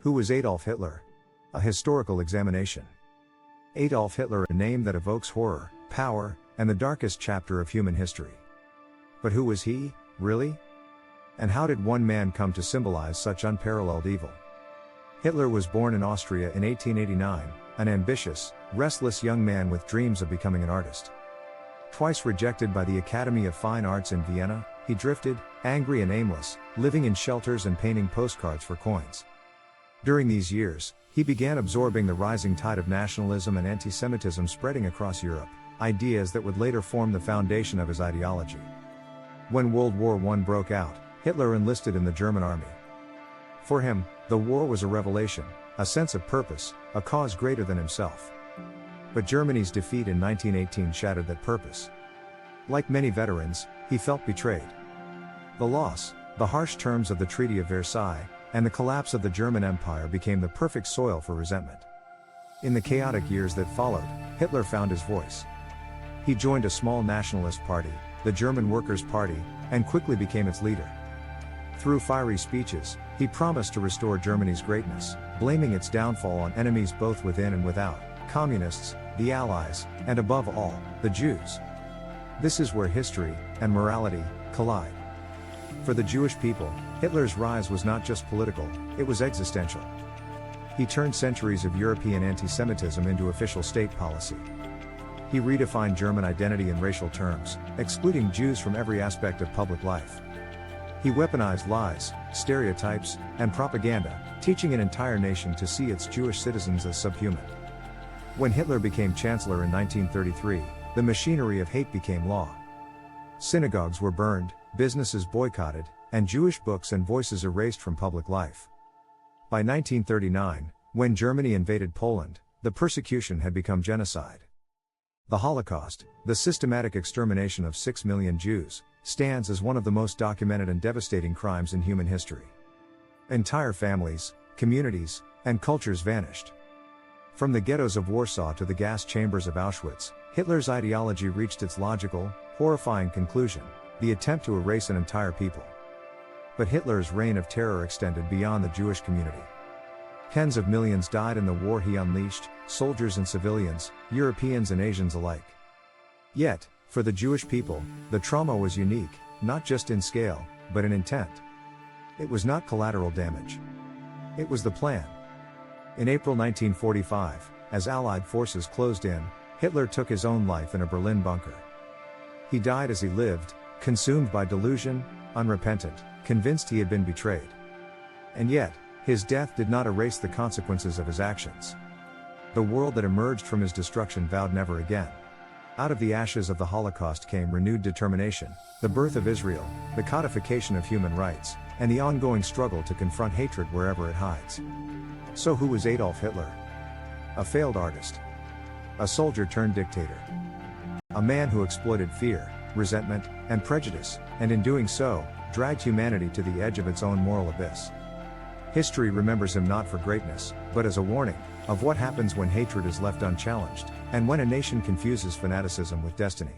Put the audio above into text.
Who was Adolf Hitler? A historical examination. Adolf Hitler, a name that evokes horror, power, and the darkest chapter of human history. But who was he, really? And how did one man come to symbolize such unparalleled evil? Hitler was born in Austria in 1889, an ambitious, restless young man with dreams of becoming an artist. Twice rejected by the Academy of Fine Arts in Vienna, he drifted, angry and aimless, living in shelters and painting postcards for coins. During these years, he began absorbing the rising tide of nationalism and antisemitism spreading across Europe, ideas that would later form the foundation of his ideology. When World War I broke out, Hitler enlisted in the German army. For him, the war was a revelation, a sense of purpose, a cause greater than himself. But Germany's defeat in 1918 shattered that purpose. Like many veterans, he felt betrayed. The loss, the harsh terms of the Treaty of Versailles, and the collapse of the German Empire became the perfect soil for resentment. In the chaotic years that followed, Hitler found his voice. He joined a small nationalist party, the German Workers' Party, and quickly became its leader. Through fiery speeches, he promised to restore Germany's greatness, blaming its downfall on enemies both within and without, communists, the Allies, and above all, the Jews. This is where history and morality collide. For the Jewish people, Hitler's rise was not just political, it was existential. He turned centuries of European antisemitism into official state policy. He redefined German identity in racial terms, excluding Jews from every aspect of public life. He weaponized lies, stereotypes, and propaganda, teaching an entire nation to see its Jewish citizens as subhuman. When Hitler became chancellor in 1933, the machinery of hate became law. Synagogues were burned, businesses boycotted, and Jewish books and voices erased from public life. By 1939, when Germany invaded Poland, the persecution had become genocide. The Holocaust, the systematic extermination of 6 million Jews, stands as one of the most documented and devastating crimes in human history. Entire families, communities, and cultures vanished. From the ghettos of Warsaw to the gas chambers of Auschwitz, Hitler's ideology reached its logical, horrifying conclusion: the attempt to erase an entire people. But Hitler's reign of terror extended beyond the Jewish community. Tens of millions died in the war he unleashed, soldiers and civilians, Europeans and Asians alike. Yet, for the Jewish people, the trauma was unique, not just in scale, but in intent. It was not collateral damage. It was the plan. In April 1945, as Allied forces closed in, Hitler took his own life in a Berlin bunker. He died as he lived, consumed by delusion, unrepentant, convinced he had been betrayed. And yet, his death did not erase the consequences of his actions. The world that emerged from his destruction vowed never again. Out of the ashes of the Holocaust came renewed determination, the birth of Israel, the codification of human rights, and the ongoing struggle to confront hatred wherever it hides. So who was Adolf Hitler? A failed artist. A soldier turned dictator. A man who exploited fear, resentment, and prejudice, and in doing so, dragged humanity to the edge of its own moral abyss. History remembers him not for greatness, but as a warning of what happens when hatred is left unchallenged, and when a nation confuses fanaticism with destiny.